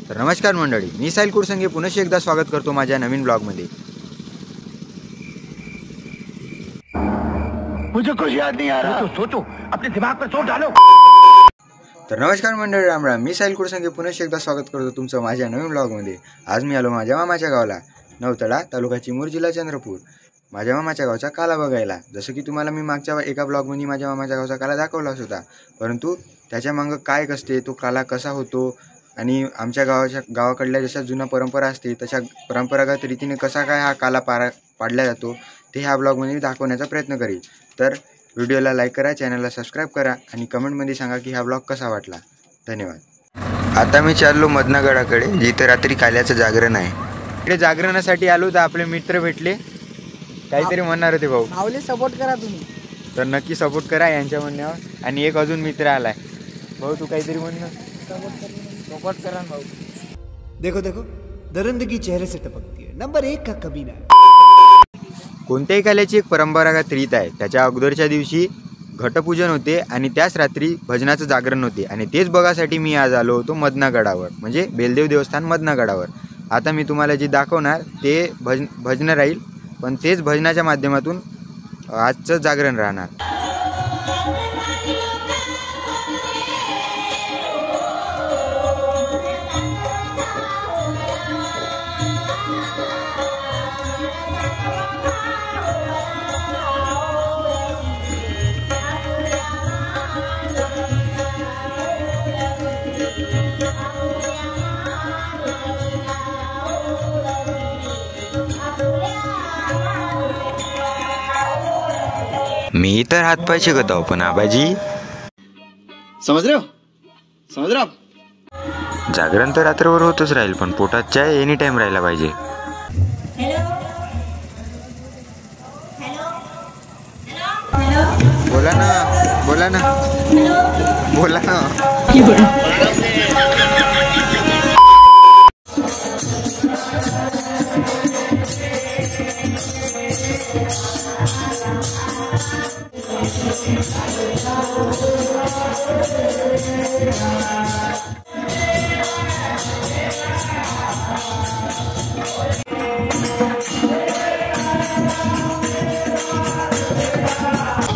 तर नमस्कार मंडळी, मी साहिल कुरसंगे पुन्हा एकदा स्वागत करतो माझ्या नवीन ब्लॉगमध्ये। मुझे कुछ याद नहीं आ रहा। सोचो, अपने दिमाग पर जोर डालो। तर नमस्कार मंडळी, राम राम। मी साहिल कुरसंगे पुन्हा एकदा स्वागत करतो तुमचं माझ्या नवीन ब्लॉगमध्ये। आज मी आलो माझ्या मामाच्या गावाला, नवतळा, तालुका चिमूर, जिल्हा चंद्रपूर। माझ्या मामाच्या गावचा काला बघायला। जसं की तुम्हाला मी मागच्या एका ब्लॉगमध्ये माझ्या मामाच्या गावचा काला दाखवलाच होता, परंतु त्याच्या मागं काय असते, तो काला कसा होतो आणि आमच्या गावाकडल्या जशा जुना परंपरा असते तशा परंपरागत रीतीने कसा काय हा काला पाडला जातो ते ह्या ब्लॉगमध्ये दाखवण्याचा प्रयत्न करेल। तर व्हिडिओला लाईक करा, चॅनलला सबस्क्राईब करा आणि कमेंटमध्ये सांगा की हा ब्लॉग कसा वाटला। धन्यवाद। आता मी चाललो मदनागडाकडे, जिथे रात्री काल्याचं जागरण आहे। इकडे जागरणासाठी आलो तर आपले मित्र भेटले, काहीतरी म्हणणार होते भाऊ। भाऊले सपोर्ट करा तुम्ही, तर नक्की सपोर्ट करा यांच्या म्हणण्यावर। आणि एक अजून मित्र आलाय, भाऊ तू काहीतरी म्हणणं सपोर्ट करा भाऊ। देखो देखो, दरिंदगी चेहरे से टपकती है, नंबर 1 का कमीना। कोणत्याही कलेची एक परंपरागत रीत आहे। त्याच्या अगोदरच्या दिवशी घटपूजन होते आणि त्याच रात्री भजनाचं जागरण होते आणि तेच बघासाठी मी आज आलो होतो मदनागडावर, म्हणजे बेलदेव देवस्थान मदनागडावर। आता मी तुम्हाला जे दाखवणार ते भजन राहील, पण तेच भजनाच्या माध्यमातून आजचं जागरण राहणार। मी तर हातपाय शिकत आहो, पण आबाजी समझ रहे हो आप? जागरण तर रात्रभर होतच राहील, पण पोटात चाय एनी टाइम राहायला पाहिजे। बोला ना, बोला ना, बोला ना।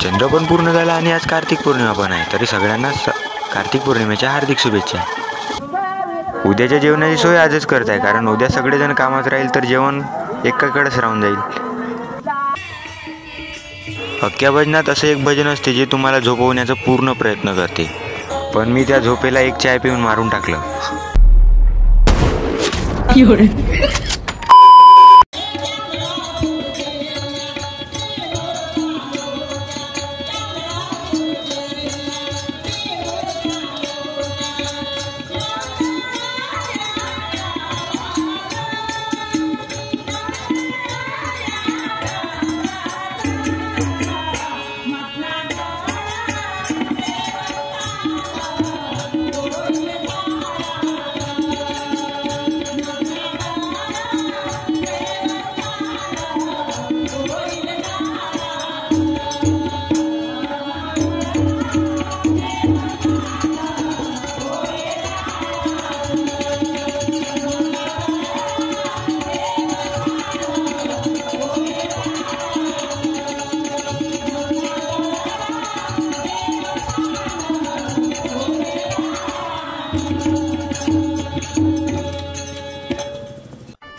चंद्र पण पूर्ण झाला आणि आज कार्तिक पौर्णिमा पण आहे, तरी सगळ्यांना कार्तिक पौर्णिमेच्या हार्दिक शुभेच्छा। उद्याच्या जेवणाची सोय आजच करत आहे, कारण उद्या सगळेजण कामात राहील तर जेवण एकाकडेच राहून जाईल। अख्ख्या भजनात असं एक भजन असते जे तुम्हाला झोपवण्याचा पूर्ण प्रयत्न करते, पण मी त्या झोपेला एक चाय पिऊन मारून टाकलं।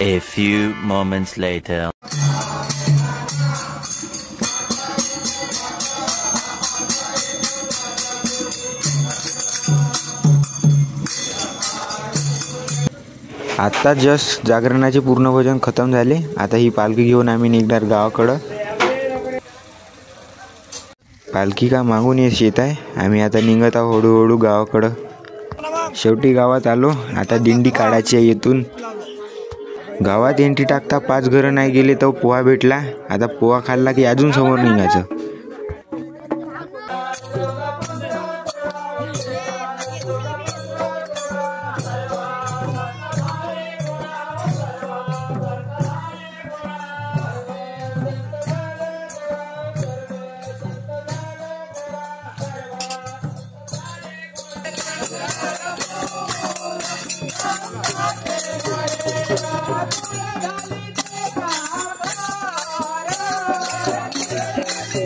A few moments later. आता जस्ट जागरणाचे पूर्ण भजन खतम झाले। आता ही पालखी घेऊन आम्ही निघणार गावाकडं। पालखी का मागून येत आहे, आम्ही आता निघत आहोत हळूहळू गावाकडं। शेवटी गावात आलो, आता दिंडी काढायची आहे येथून। गावात एंट्री टाकता 5 घरं नाही गेले तर पोहा भेटला। आता पोहा खाल्ला की अजून समोर निघायचं। गौर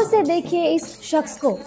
से देखिए इस शख्स को।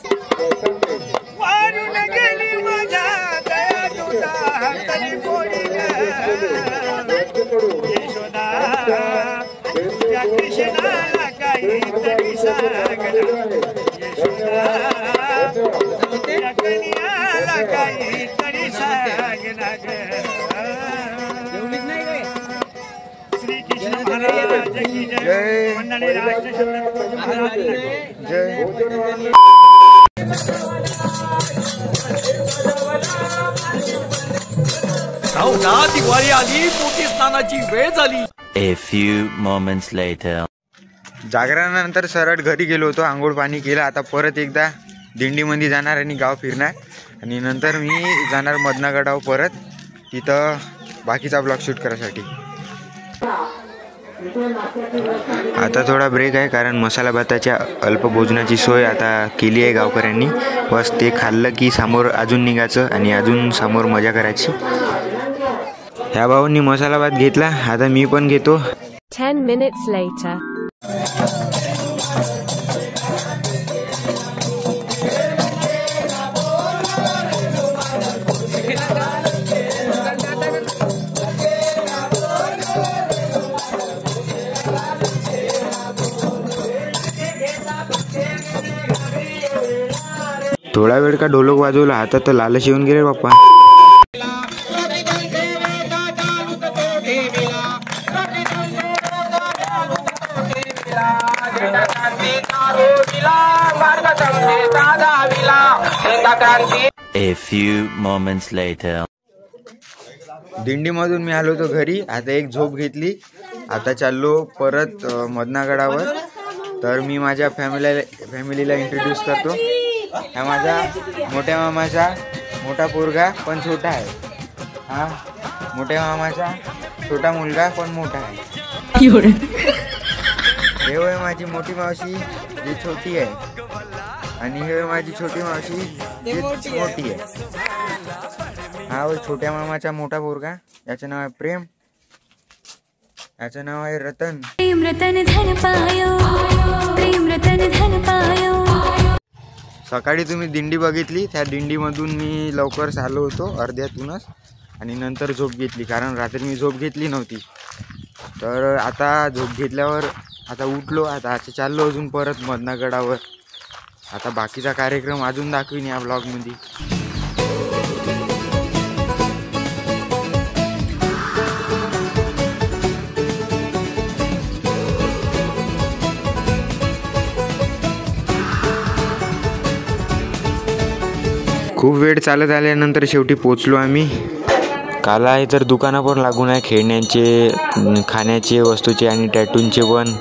दिवाळी आली, मोठी स्नानाची वेळ झाली. A few moments later. जागरणानंतर सरळ घरी गेलो होतो, आंघोळ पाणी केलं. आता परत एकदा दिंडीमध्ये जाणार आणि गाव फिरणार आणि नंतर मी जाणार मदनागडावर परत, तिथं बाकीचा ब्लॉग शूट करायसाठी. आता थोडा ब्रेक आहे कारण मसाला भाताच्या अल्पभोजनाची सोय आता केली आहे गावकऱ्यांनी. बस ते खाल्लं की समोर अजून निघायचं आणि अजून समोर मजा करायची. ह्या भाऊंनी मसाला भात घेतला, आता मी पण घेतो. 10 minutes later. थोडा वेळ का ढोलक वाजवला, हातात तर लालच येऊन गेले बाप्पा. A few moments later. दिंडीमधून मी आलो होतो घरी, आता एक झोप घेतली. आता चाललो परत मदनागडावर. तर मी माझ्या फॅमिलीला इंट्रोड्यूस करतो. हा माझा मोठ्या मामाचा मोठा पोरगा पण छोटा आहे. हा मोठ्या मामाचा छोटा मुलगा पण मोठा आहे. हे होय माझी मोठी मावशी जी छोटी आहे आणि हे माझी छोटी मावशी जी मोठी आहे. हा होय छोट्या मामाचा मोठा पोरगा, याचं नाव आहे प्रेम, याचं नाव आहे रतन. प्रेम रतन धन पायो, प्रेम रतन धन पायो. सकाळी तुम्ही दिंडी बघितली, त्या दिंडीमधून मी लवकर आलो होतो अर्ध्यातूनच आणि नंतर झोप घेतली कारण रात्री मी झोप घेतली नव्हती. तर आता झोप घेतल्यावर आता उठलो. आता चाललो अजून परत मदनागडावर. आता बाकीचा कार्यक्रम अजून दाखवीन या ब्लॉगमध्ये. खूप वेळ चालत आल्यानंतर शेवटी पोचलो आम्ही. काला आहे तर दुकानं पण लागून आहे, खेळण्याचे, खाण्याचे वस्तूचे आणि टॅटूंचे पण.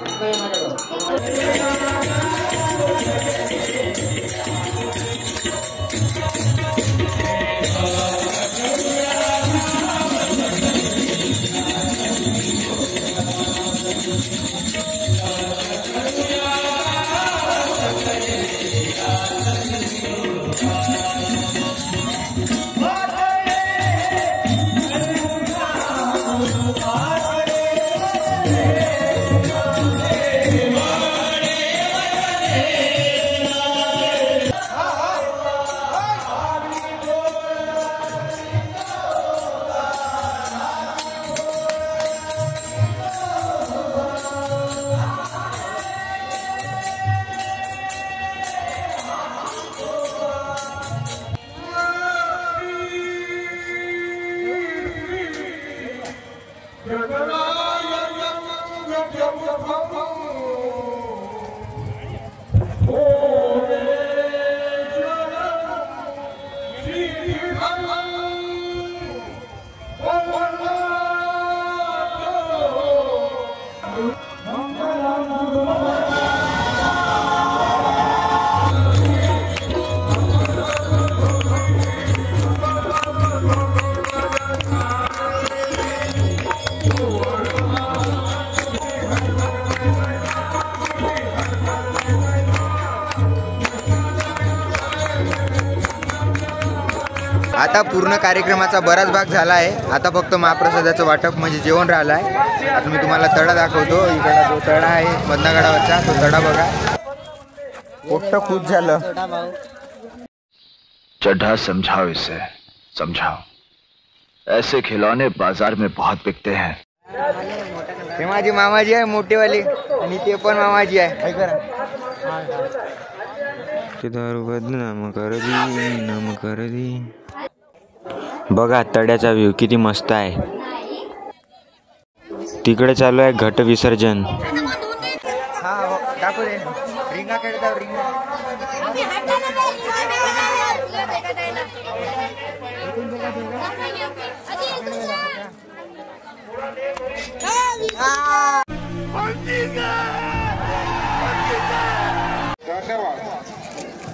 आता पूर्ण कार्यक्रमाचा बराच भाग झाला आहे. आता फक्त महाप्रसादाचं वाटप म्हणजे जेवण राहिलं आहे. आता मी तुम्हाला तडा दाखवतो. इकडे जो तडा आहे मधनागडावरचा तो तडा बघा. पोट्ट खूप झालं. चड्ढा समझाओ इसे, समझाओ. ऐसे खिलौने बाजार में बहुत बिकते हैं. हे माझी मामाजी आहे मोठेवाली आणि ते पण मामाजी आहे. बघा तड्याचा व्ह्यू किती मस्त आहे. तिकडे चालू आहे घट विसर्जन.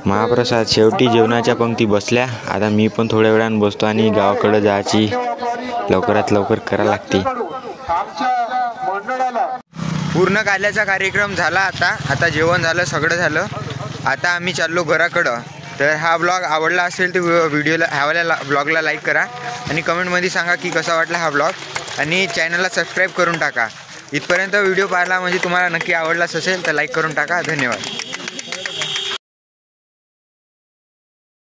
महाप्रसाद शेवटी जेवणाच्या पंक्ती बसल्या. आता मी पण थोड्या वेळानं बसतो आणि गावाकडे जायची लवकरात लवकर करा लागते. पूर्ण काल्याचा कार्यक्रम झाला. आता जेवण झालं, सगळं झालं. आता आम्ही चाललो घराकडं. तर हा ब्लॉग आवडला असेल तर ह्यावाल्या ब्लॉगला लाईक करा आणि कमेंटमध्ये सांगा की कसा वाटला हा ब्लॉग. आणि चॅनलला सबस्क्राईब करून टाका. इथपर्यंत व्हिडिओ पाहिला म्हणजे तुम्हाला नक्की आवडलाच असेल तर लाईक करून टाका. धन्यवाद.